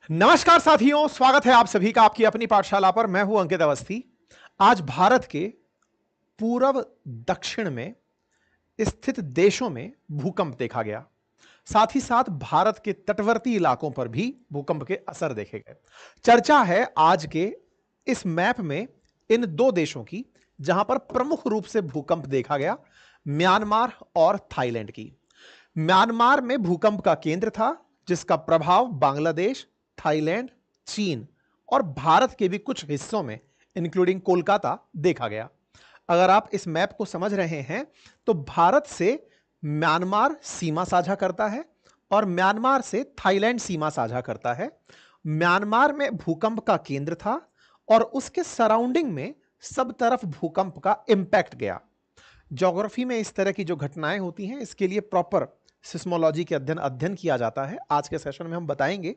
नमस्कार साथियों, स्वागत है आप सभी का आपकी अपनी पाठशाला पर। मैं हूं अंकित अवस्थी। आज भारत के पूर्व दक्षिण में स्थित देशों में भूकंप देखा गया। साथ ही साथ भारत के तटवर्ती इलाकों पर भी भूकंप के असर देखे गए। चर्चा है आज के इस मैप में इन दो देशों की, जहां पर प्रमुख रूप से भूकंप देखा गया, म्यांमार और थाईलैंड की। म्यांमार में भूकंप का केंद्र था, जिसका प्रभाव बांग्लादेश, थाईलैंड, चीन और भारत के भी कुछ हिस्सों में इंक्लूडिंग कोलकाता देखा गया। अगर आप इस मैप को समझ रहे हैं तो भारत से म्यांमार सीमा साझा करता है और म्यांमार से थाईलैंड सीमा साझा करता है। म्यांमार में भूकंप का केंद्र था और उसके सराउंडिंग में सब तरफ भूकंप का इंपैक्ट गया। ज्योग्राफी में इस तरह की जो घटनाएं होती हैं, इसके लिए प्रॉपर सिस्मोलॉजी के अध्ययन किया जाता है। आज के सेशन में हम बताएंगे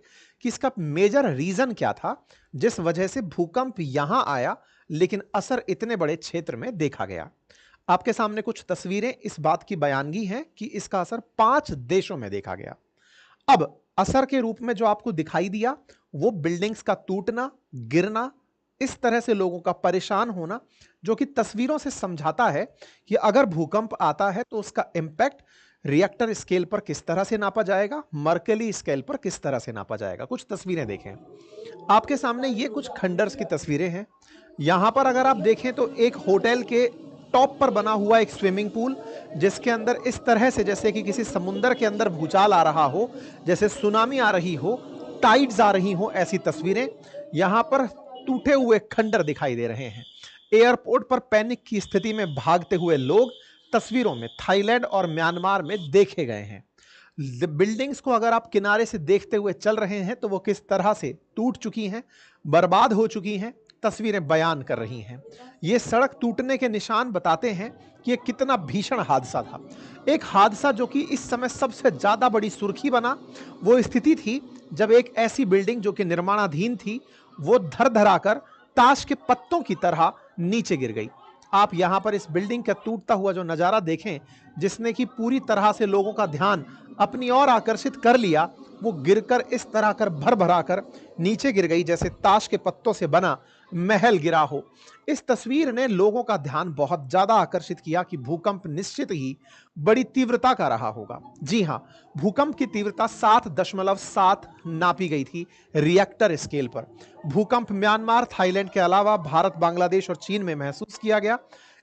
कि इसका मेजर रीजन क्या था, जिस वजह से भूकंप यहां आया लेकिन असर इतने बड़े क्षेत्र में देखा गया। आपके सामने कुछ तस्वीरें इस बात की बयानगी हैं कि इसका असर 5 देशों में देखा गया। अब असर के रूप में जो आपको दिखाई दिया वो बिल्डिंग्स का टूटना, गिरना, इस तरह से लोगों का परेशान होना, जो कि तस्वीरों से समझाता है कि अगर भूकंप आता है तो उसका इंपैक्ट रिएक्टर स्केल पर किस तरह से नापा जाएगा, मर्कली स्केल पर किस तरह से नापा जाएगा। कुछ तस्वीरें देखें। आपके सामने ये कुछ खंडर्स की तस्वीरें हैं। यहां पर अगर आप देखें तो एक होटल के टॉप पर बना हुआ एक स्विमिंग पूल, जिसके अंदर इस तरह से जैसे कि किसी समुद्र के अंदर भूचाल आ रहा हो, जैसे सुनामी आ रही हो, टाइड्स आ रही हो, ऐसी तस्वीरें। यहां पर टूटे हुए खंडर दिखाई दे रहे हैं। एयरपोर्ट पर पैनिक की स्थिति में भागते हुए लोग तस्वीरों में थाईलैंड और म्यांमार में देखे गए हैं। बिल्डिंग्स को अगर आप किनारे से देखते हुए चल रहे हैं तो वो किस तरह से टूट चुकी हैं, बर्बाद हो चुकी हैं, तस्वीरें बयान कर रही हैं। ये सड़क टूटने के निशान बताते हैं कि ये कितना भीषण हादसा था। एक हादसा जो कि इस समय सबसे ज्यादा बड़ी सुर्खी बना, वो स्थिति थी जब एक ऐसी बिल्डिंग जो कि निर्माणाधीन थी, वो धर धराकर ताश के पत्तों की तरह नीचे गिर गई। आप यहां पर इस बिल्डिंग का टूटता हुआ जो नजारा देखें, जिसने कि पूरी तरह से लोगों का ध्यान अपनी ओर आकर्षित कर लिया, वो गिरकर इस तरह कर भर भरा कर नीचे गिर गई, जैसे ताश के पत्तों से बना महल गिरा हो। इस तस्वीर ने लोगों का ध्यान बहुत ज्यादा आकर्षित किया कि भूकंप निश्चित ही बड़ी तीव्रता का रहा होगा। जी हां, भूकंप की तीव्रता 7.7 नापी गई थी रिएक्टर स्केल पर। भूकंप म्यांमार, थाईलैंड के अलावा भारत, बांग्लादेश और चीन में महसूस किया गया।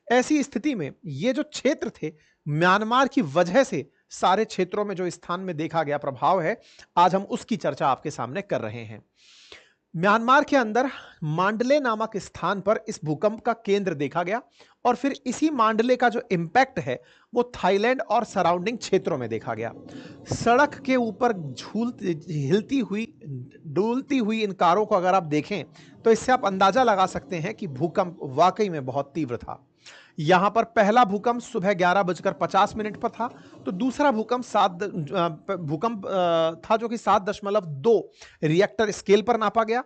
ऐसी स्थिति में ये जो क्षेत्र थे, म्यांमार की वजह से सारे क्षेत्रों में जो स्थान में देखा गया प्रभाव है, आज हम उसकी चर्चा आपके सामने कर रहे हैं। म्यांमार के अंदर मांडले नामक स्थान पर इस भूकंप का केंद्र देखा गया और फिर इसी मांडले का जो इंपैक्ट है वो थाईलैंड और सराउंडिंग क्षेत्रों में देखा गया। सड़क के ऊपर हिलती हुई, डूलती हुई इन कारों को अगर आप देखें तो इससे आप अंदाजा लगा सकते हैं कि भूकंप वाकई में बहुत तीव्र था। यहां पर पहला भूकंप सुबह 11:50 पर था, तो दूसरा भूकंप था जो कि 7.2 रिएक्टर स्केल पर नापा गया।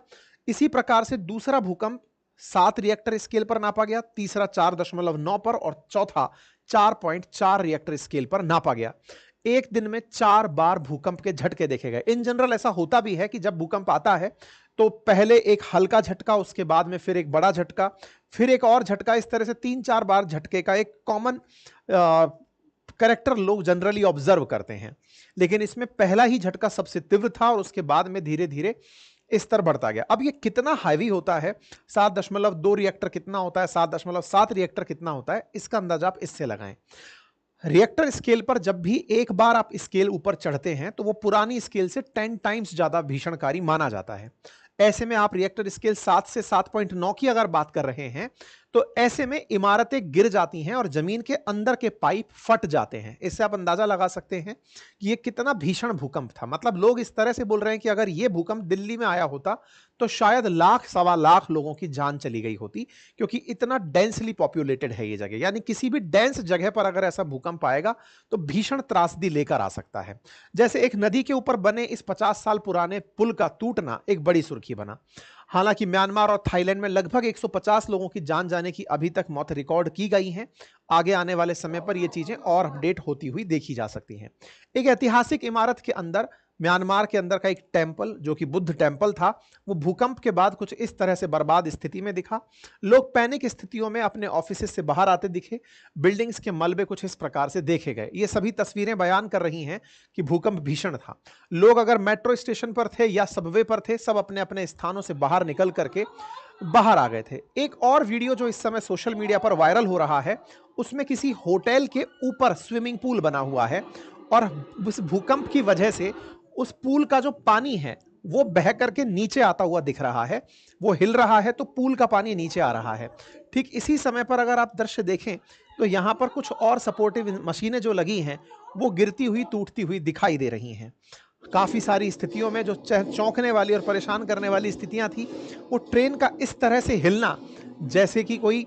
इसी प्रकार से दूसरा भूकंप 7 रिएक्टर स्केल पर नापा गया, तीसरा 4.9 पर और चौथा 4.4 रिएक्टर स्केल पर नापा गया। एक दिन में 4 बार भूकंप के झटके देखे गए। इन जनरल ऐसा होता भी है कि जब भूकंप आता है तो पहले एक हल्का झटका, उसके बाद में फिर एक बड़ा झटका, फिर एक और झटका, इस तरह से 3-4 बार झटके का एक कॉमन कैरेक्टर लोग जनरली ऑब्जर्व करते हैं। लेकिन इसमें पहला ही झटका सबसे तीव्र था और उसके बाद में धीरे धीरे स्तर बढ़ता गया। अब ये कितना हैवी होता है, 7.2 रिएक्टर कितना होता है, 7.7 रिएक्टर कितना होता है, इसका अंदाजा आप इससे लगाएं। रिएक्टर स्केल पर जब भी एक बार आप स्केल ऊपर चढ़ते हैं तो वो पुरानी स्केल से 10 टाइम्स ज्यादा भीषणकारी माना जाता है। ऐसे में आप रिएक्टर स्केल 7 से 7.9 की अगर बात कर रहे हैं तो ऐसे में इमारतें गिर जाती हैं और जमीन के अंदर के पाइप फट जाते हैं। इससे आप अंदाजा लगा सकते हैं कि ये कितना भीषण भूकंप था। मतलब लोग इस तरह से बोल रहे हैं कि अगर ये भूकंप दिल्ली में आया होता तो शायद लाख सवा लाख लोगों की जान चली गई होती, क्योंकि इतना डेंसली पॉपुलेटेड है ये जगह। यानी किसी भी डेंस जगह पर अगर ऐसा भूकंप आएगा तो भीषण त्रासदी लेकर आ सकता है। जैसे एक नदी के ऊपर बने इस 50 साल पुराने पुल का टूटना एक बड़ी सुर्खी बना। हालांकि म्यांमार और थाईलैंड में लगभग 150 लोगों की जान जाने की अभी तक मौत रिकॉर्ड की गई हैं। आगे आने वाले समय पर यह चीजें और अपडेट होती हुई देखी जा सकती हैं। एक ऐतिहासिक इमारत के अंदर, म्यांमार के अंदर का एक टेंपल जो कि बुद्ध टेंपल था, वो भूकंप के बाद कुछ इस तरह से बर्बाद स्थिति में दिखा। लोग पैनिक स्थितियों में अपने ऑफिस से बाहर आते दिखे। बिल्डिंग्स के मलबे कुछ इस प्रकार से देखे गए। ये सभी तस्वीरें बयान कर रही हैं कि भूकंप भीषण था। लोग अगर मेट्रो स्टेशन पर थे या सबवे पर थे, सब अपने अपने स्थानों से बाहर निकल करके बाहर आ गए थे। एक और वीडियो जो इस समय सोशल मीडिया पर वायरल हो रहा है, उसमें किसी होटल के ऊपर स्विमिंग पूल बना हुआ है और उस भूकंप की वजह से उस पूल का जो पानी है वो बह करके नीचे आता हुआ दिख रहा है। वो हिल रहा है तो पूल का पानी नीचे आ रहा है। ठीक इसी समय पर अगर आप दृश्य देखें तो यहां पर कुछ और सपोर्टिव मशीनें जो लगी हैं वो गिरती हुई, टूटती हुई दिखाई दे रही हैं। काफी सारी स्थितियों में जो चौंकने वाली और परेशान करने वाली स्थितियां थी, वो ट्रेन का इस तरह से हिलना जैसे कि कोई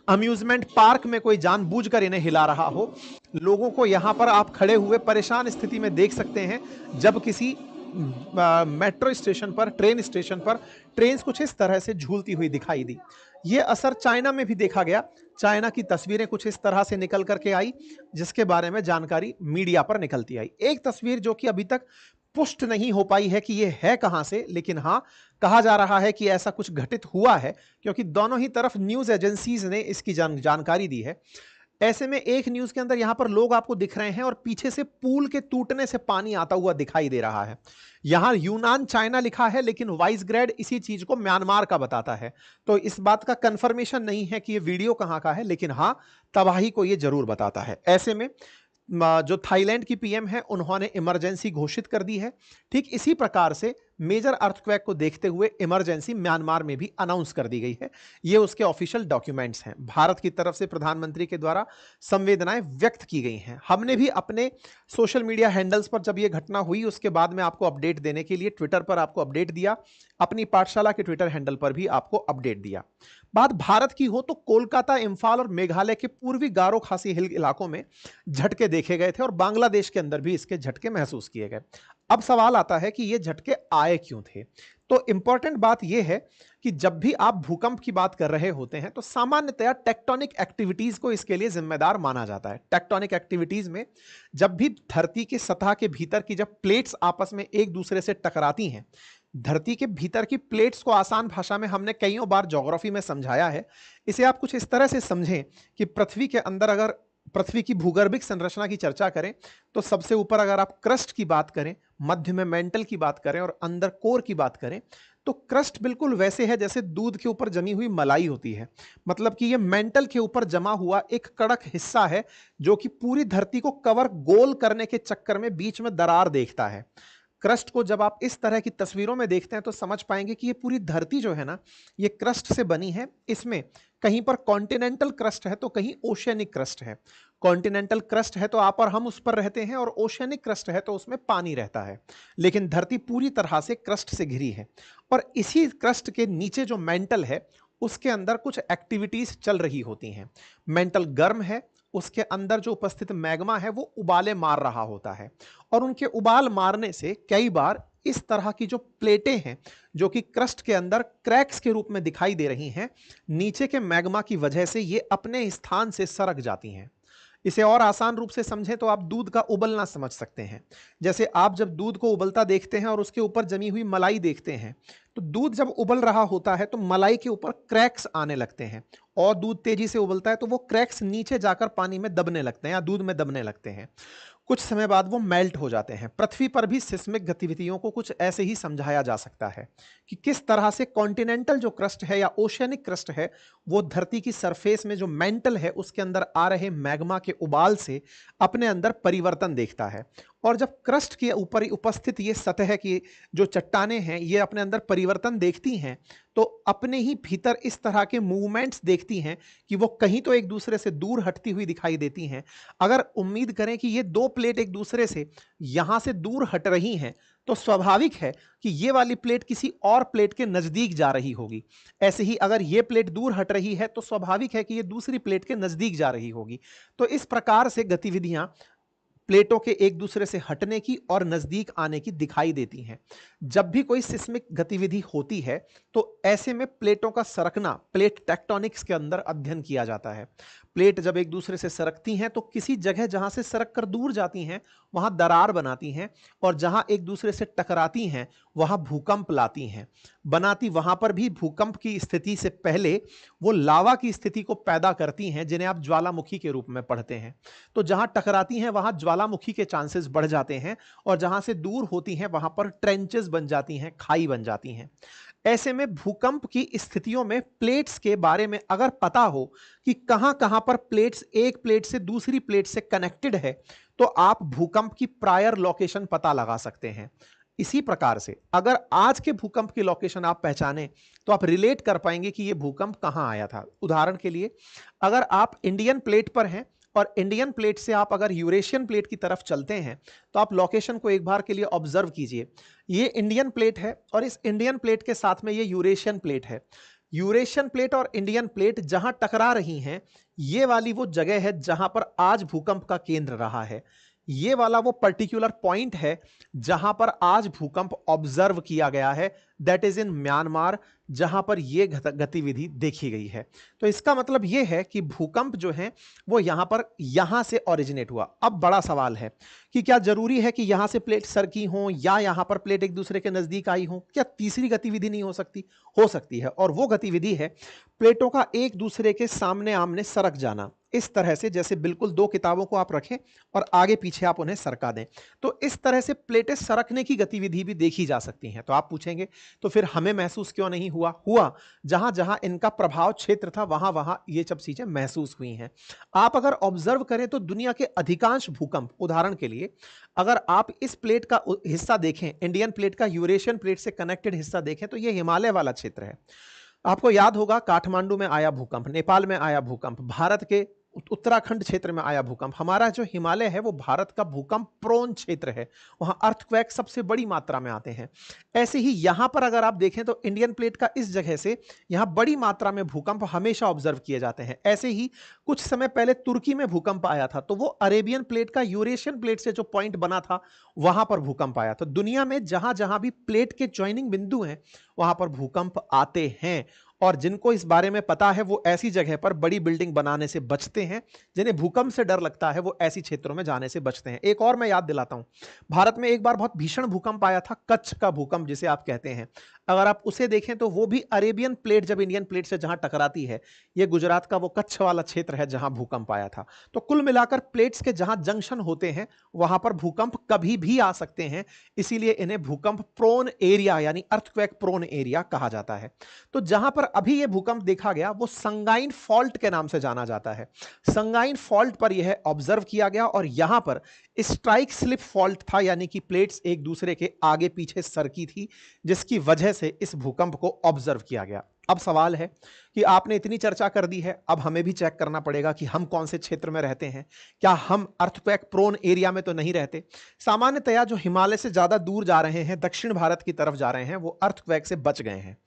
अम्यूजमेंट पार्क में कोई जानबूझकर इन्हें हिला रहा हो। लोगों को यहां पर आप खड़े हुए परेशान स्थिति में देख सकते हैं जब किसी मेट्रो स्टेशन पर, ट्रेन स्टेशन पर ट्रेन कुछ इस तरह से झूलती हुई दिखाई दी। यह असर चाइना में भी देखा गया। चाइना की तस्वीरें कुछ इस तरह से निकल करके आई जिसके बारे में जानकारी मीडिया पर निकलती आई। एक तस्वीर जो कि अभी तक पुष्ट नहीं हो पाई है कि यह है कहां से, लेकिन हां, कहा जा रहा है कि ऐसा कुछ घटित हुआ है क्योंकि दोनों ही तरफ न्यूज एजेंसीज ने इसकी जानकारी दी है। ऐसे में एक न्यूज के अंदर यहां पर लोग आपको दिख रहे हैं और पीछे से पुल के टूटने से पानी आता हुआ दिखाई दे रहा है। यहां यूनान चाइना लिखा है लेकिन वाइस ग्रेड इसी चीज को म्यांमार का बताता है। तो इस बात का कंफर्मेशन नहीं है कि यह वीडियो कहां का है, लेकिन हां, तबाही को यह जरूर बताता है। ऐसे में जो थाईलैंड की पीएम है उन्होंने इमरजेंसी घोषित कर दी है। ठीक इसी प्रकार से मेजर अर्थक्वेक को देखते हुए इमरजेंसी म्यांमार में भी अनाउंस कर दी गई है। ये उसके ऑफिशियल डॉक्यूमेंट्स हैं। भारत की तरफ से प्रधानमंत्री के द्वारा संवेदनाएं व्यक्त की गई हैं। हमने भी अपने सोशल मीडिया हैंडल्स पर जब यह घटना हुई उसके बाद में आपको अपडेट देने के लिए ट्विटर पर आपको अपडेट दिया, अपनी पाठशाला के ट्विटर हैंडल पर भी आपको अपडेट दिया। बात भारत की हो तो कोलकाता, इंफाल और मेघालय के पूर्वी गारो खासी हिल इलाकों में झटके देखे गए थे और बांग्लादेश के अंदर भी इसके झटके महसूस किए गए। अब सवाल आता है कि ये झटके आए क्यों थे। तो इंपॉर्टेंट बात यह है कि जब भी आप भूकंप की बात कर रहे होते हैं तो सामान्यतया टेक्टोनिक एक्टिविटीज को इसके लिए जिम्मेदार माना जाता है। टेक्टोनिक एक्टिविटीज में जब भी धरती के सतह के भीतर की जब प्लेट्स आपस में एक दूसरे से टकराती हैं, धरती के भीतर की प्लेट्स को आसान भाषा में हमने कईयों बार ज्योग्राफी में समझाया है। इसे आप कुछ इस तरह से समझें कि पृथ्वी के अंदर अगर पृथ्वी की भूगर्भिक संरचना की चर्चा करें तो सबसे ऊपर अगर आप क्रस्ट की बात करें, मध्य में मेंटल की बात करें और अंदर कोर की बात करें तो क्रस्ट बिल्कुल वैसे है जैसे दूध के ऊपर जमी हुई मलाई होती है। मतलब कि यह मेंटल के ऊपर जमा हुआ एक कड़क हिस्सा है जो कि पूरी धरती को कवर गोल करने के चक्कर में बीच में दरार देखता है। क्रस्ट को जब आप इस तरह की तस्वीरों में देखते हैं तो समझ पाएंगे कि ये पूरी धरती जो है ना, ये क्रस्ट से बनी है। इसमें कहीं पर कॉन्टिनेंटल क्रस्ट है तो कहीं ओशियनिक क्रस्ट है। कॉन्टिनेंटल क्रस्ट है तो आप और हम उस पर रहते हैं और ओशियनिक क्रस्ट है तो उसमें पानी रहता है। लेकिन धरती पूरी तरह से क्रस्ट से घिरी है और इसी क्रस्ट के नीचे जो मेंटल है उसके अंदर कुछ एक्टिविटीज चल रही होती हैं। मेंटल गर्म है, उसके अंदर जो उपस्थित मैग्मा है वो उबाले मार रहा होता है और उनके उबाल मारने से कई बार इस तरह की जो प्लेटें हैं जो कि क्रस्ट के अंदर क्रैक्स के रूप में दिखाई दे रही हैं, नीचे के मैग्मा की वजह से ये अपने स्थान से सरक जाती हैं। इसे और आसान रूप से समझें तो आप दूध का उबलना समझ सकते हैं। जैसे आप जब दूध को उबलता देखते हैं और उसके ऊपर जमी हुई मलाई देखते हैं तो दूध जब उबल रहा होता है तो मलाई के ऊपर क्रैक्स आने लगते हैं और दूध तेजी से उबलता है तो वो क्रैक्स नीचे जाकर पानी में दबने लगते हैं या दूध में दबने लगते हैं। कुछ समय बाद वो मेल्ट हो जाते हैं। पृथ्वी पर भी सिस्मिक गतिविधियों को कुछ ऐसे ही समझाया जा सकता है कि किस तरह से कॉन्टिनेंटल जो क्रस्ट है या ओशियनिक क्रस्ट है वो धरती की सरफेस में जो मेंटल है उसके अंदर आ रहे मैग्मा के उबाल से अपने अंदर परिवर्तन देखता है। और जब क्रस्ट के ऊपर उपस्थित ये सतह की जो चट्टानें हैं ये अपने अंदर परिवर्तन देखती हैं तो अपने ही भीतर इस तरह के मूवमेंट्स देखती हैं कि वो कहीं तो एक दूसरे से दूर हटती हुई दिखाई देती हैं। अगर उम्मीद करें कि ये दो प्लेट एक दूसरे से यहां से दूर हट रही हैं तो स्वाभाविक है कि ये वाली प्लेट किसी और प्लेट के नजदीक जा रही होगी। ऐसे ही अगर ये प्लेट दूर हट रही है तो स्वाभाविक है कि ये दूसरी प्लेट के नजदीक जा रही होगी। तो इस प्रकार से गतिविधियां प्लेटों के एक दूसरे से हटने की और नजदीक आने की दिखाई देती हैं। जब भी कोई सिस्मिक गतिविधि होती है तो ऐसे में प्लेटों का सरकना प्लेट टेक्टोनिक्स के अंदर अध्ययन किया जाता है। प्लेट जब एक दूसरे से सरकती हैं तो किसी जगह जहां से सरक कर दूर जाती हैं वहां दरार बनाती हैं, और जहां एक दूसरे से टकराती हैं वहां भूकंप लाती हैं। बनाती वहां पर भी भूकंप की स्थिति से पहले वो लावा की स्थिति को पैदा करती हैं, जिन्हें आप ज्वालामुखी के रूप में पढ़ते हैं। तो जहां टकराती हैं वहां ज्वालामुखी के चांसेस बढ़ जाते हैं, और जहां से दूर होती हैं वहां पर ट्रेंचेस बन जाती हैं, खाई बन जाती हैं। ऐसे में भूकंप की स्थितियों में प्लेट्स के बारे में अगर पता हो कि कहां कहां पर प्लेट्स एक प्लेट से दूसरी प्लेट से कनेक्टेड है, तो आप भूकंप की प्रायर लोकेशन पता लगा सकते हैं। इसी प्रकार से अगर आज के भूकंप की लोकेशन आप पहचाने तो आप रिलेट कर पाएंगे कि यह भूकंप कहां आया था। उदाहरण के लिए, अगर आप इंडियन प्लेट पर हैं और इंडियन प्लेट से आप अगर यूरेशियन प्लेट की तरफ चलते हैं, तो आप लोकेशन को एक बार के लिए ऑब्जर्व कीजिए। ये इंडियन प्लेट है और इस इंडियन प्लेट के साथ में ये यूरेशियन प्लेट है। यूरेशियन प्लेट और इंडियन प्लेट जहां टकरा रही हैं, ये वाली वो जगह है जहां पर आज भूकंप का केंद्र रहा है। ये वाला वो पर्टिकुलर पॉइंट है जहां पर आज भूकंप ऑब्जर्व किया गया है, दैट इज इन म्यांमार, जहां पर यह गतिविधि देखी गई है। तो इसका मतलब यह है कि भूकंप जो है वो यहां से ओरिजिनेट हुआ। अब बड़ा सवाल है कि क्या जरूरी है कि यहां से प्लेट सरकी हो या यहां पर प्लेट एक दूसरे के नजदीक आई हो? क्या तीसरी गतिविधि नहीं हो सकती? हो सकती है, और वो गतिविधि है प्लेटों का एक दूसरे के सामने आमने सरक जाना, इस तरह से जैसे बिल्कुल दो किताबों को आप रखें और आगे पीछे आप उन्हें सरका दें। तो इस तरह से प्लेटें सरकने की गतिविधि भी देखी जा सकती हैं। तो आप पूछेंगे तो फिर हमें महसूस क्यों नहीं हुआ? हुआ, जहां जहां इनका प्रभाव क्षेत्र था वहां वहां ये सब चीजें महसूस हुई हैं। आप अगर ऑब्जर्व करें तो दुनिया के अधिकांश भूकंप, उदाहरण के लिए अगर आप इस प्लेट का हिस्सा देखें, इंडियन प्लेट का यूरेशियन प्लेट से कनेक्टेड हिस्सा देखें, तो ये हिमालय वाला क्षेत्र है। आपको याद होगा काठमांडू में आया भूकंप, नेपाल में आया भूकंप, भारत के उत्तराखंड क्षेत्र में आया भूकंप। हमारा जो हिमालय है वो भारत का भूकंप प्रोन क्षेत्र है, वहां अर्थक्वेक सबसे बड़ी मात्रा में आते हैं। ऐसे ही यहां पर अगर आप देखें तो इंडियन प्लेट का इस जगह से यहां बड़ी मात्रा में भूकंप हमेशा ऑब्जर्व किए जाते हैं। ऐसे ही कुछ समय पहले तुर्की में भूकंप आया था, तो वो अरेबियन प्लेट का यूरेशियन प्लेट से जो पॉइंट बना था वहां पर भूकंप आया। तो दुनिया में जहां जहां भी प्लेट के ज्वाइनिंग बिंदु हैं वहां पर भूकंप आते हैं, और जिनको इस बारे में पता है वो ऐसी जगह पर बड़ी बिल्डिंग बनाने से बचते हैं। जिन्हें भूकंप से डर लगता है वो ऐसी क्षेत्रों में जाने से बचते हैं। एक और मैं याद दिलाता हूं, भारत में एक बार बहुत भीषण भूकंप आया था, कच्छ का भूकंप जिसे आप कहते हैं। अगर आप उसे देखें तो वो भी अरेबियन प्लेट जब इंडियन प्लेट से जहां टकराती है, ये गुजरात का वो कच्छ वाला क्षेत्र है जहां भूकंप आया था। तो कुल मिलाकर प्लेट्स के जहां जंक्शन होते हैं वहां पर भूकंप कभी भी आ सकते हैं, इसीलिए इन्हें भूकंप प्रोन एरिया यानी अर्थक्वेक प्रोन एरिया कहा जाता है। तो जहां पर अभी यह भूकंप देखा गया वो संगाइन फॉल्ट के नाम से जाना जाता है। संगाइन फॉल्ट पर यह ऑब्जर्व किया गया, और यहां पर स्ट्राइक स्लिप फॉल्ट था, यानी कि प्लेट्स एक दूसरे के आगे पीछे सरकी थी, जिसकी वजह से इस भूकंप को ऑब्जर्व किया गया। अब सवाल है कि आपने इतनी चर्चा कर दी है, अब हमें भी चेक करना पड़ेगा कि हम कौन से क्षेत्र में रहते हैं। क्या हम अर्थक्वेक प्रोन एरिया में तो नहीं रहते? सामान्यतया जो हिमालय से ज्यादा दूर जा रहे हैं, दक्षिण भारत की तरफ जा रहे हैं, वो अर्थक्वेक से बच गए हैं।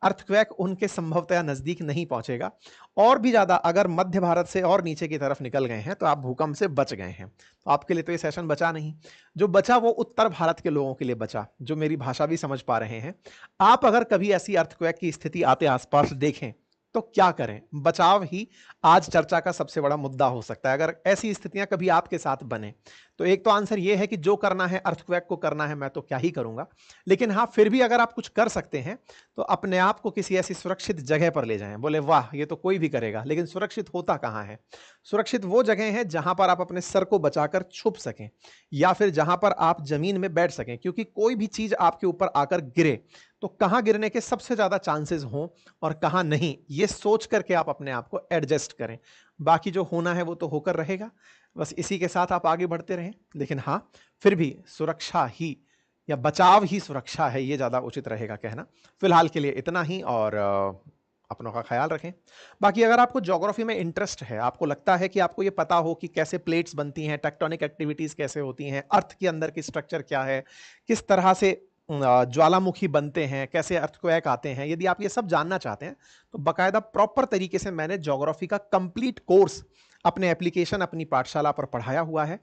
अर्थक्वेक उनके संभवतया नजदीक नहीं पहुंचेगा। और भी ज्यादा अगर मध्य भारत से और नीचे की तरफ निकल गए हैं तो आप भूकंप से बच गए हैं। तो आपके लिए तो ये सेशन बचा नहीं। जो बचा वो उत्तर भारत के लोगों के लिए बचा, जो मेरी भाषा भी समझ पा रहे हैं। आप अगर कभी ऐसी अर्थक्वेक की स्थिति आते आसपास देखें तो क्या करें? बचाव ही आज चर्चा का सबसे बड़ा मुद्दा हो सकता है। अगर ऐसी स्थितियां कभी आपके साथ बने तो एक तो आंसर यह है कि जो करना है अर्थक्वेक को करना है, मैं तो क्या ही करूंगा। लेकिन हाँ, फिर भी अगर आप कुछ कर सकते हैं तो अपने आप को किसी ऐसी सुरक्षित जगह पर ले जाएं। बोले वाह, ये तो कोई भी करेगा, लेकिन सुरक्षित होता कहां है? सुरक्षित वो जगह है जहां पर आप अपने सर को बचाकर छुप सकें, या फिर जहां पर आप जमीन में बैठ सकें, क्योंकि कोई भी चीज आपके ऊपर आकर गिरे तो कहां गिरने के सबसे ज्यादा चांसेस हों और कहां नहीं, ये सोच करके आप अपने आप को एडजस्ट करें। बाकी जो होना है वो तो होकर रहेगा, बस इसी के साथ आप आगे बढ़ते रहें। लेकिन हाँ, फिर भी सुरक्षा ही या बचाव ही सुरक्षा है, ये ज्यादा उचित रहेगा कहना। फिलहाल के लिए इतना ही, और अपनों का ख्याल रखें। बाकी अगर आपको ज्योग्राफी में इंटरेस्ट है, आपको लगता है कि आपको ये पता हो कि कैसे प्लेट्स बनती हैं, टेक्टोनिक एक्टिविटीज कैसे होती हैं, अर्थ के अंदर की स्ट्रक्चर क्या है, किस तरह से ज्वालामुखी बनते हैं, कैसे अर्थक्वेक आते हैं, यदि आप ये सब जानना चाहते हैं तो बकायदा प्रॉपर तरीके से मैंने ज्योग्राफी का कंप्लीट कोर्स अपने एप्लीकेशन, अपनी पाठशाला पर पढ़ाया हुआ है।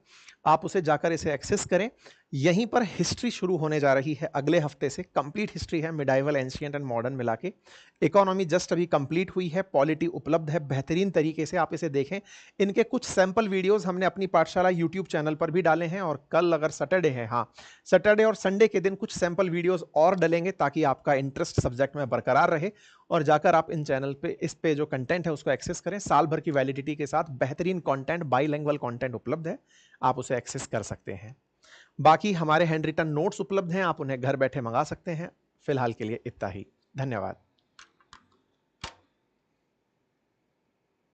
आप उसे जाकर इसे एक्सेस करें। यहीं पर हिस्ट्री शुरू होने जा रही है अगले हफ्ते से। कंप्लीट हिस्ट्री है, मिडाइवल, एंशिएंट एंड मॉडर्न मिला के। इकोनॉमी जस्ट अभी कंप्लीट हुई है, पॉलिटी उपलब्ध है बेहतरीन तरीके से, आप इसे देखें। इनके कुछ सैंपल वीडियोस हमने अपनी पाठशाला यूट्यूब चैनल पर भी डाले हैं, और कल अगर सैटरडे है, हाँ सैटरडे और संडे के दिन कुछ सैंपल वीडियोस और डलेंगे, ताकि आपका इंटरेस्ट सब्जेक्ट में बरकरार रहे, और जाकर आप इन चैनल पे, इस पे जो कंटेंट है उसको एक्सेस करें। साल भर की वैलिडिटी के साथ बेहतरीन कंटेंट, बाईलिंगुअल कंटेंट उपलब्ध है, आप उसे एक्सेस कर सकते हैं। बाकी हमारे हैंड रिटन नोट्स उपलब्ध हैं, आप उन्हें घर बैठे मंगा सकते हैं। फिलहाल के लिए इतना ही, धन्यवाद।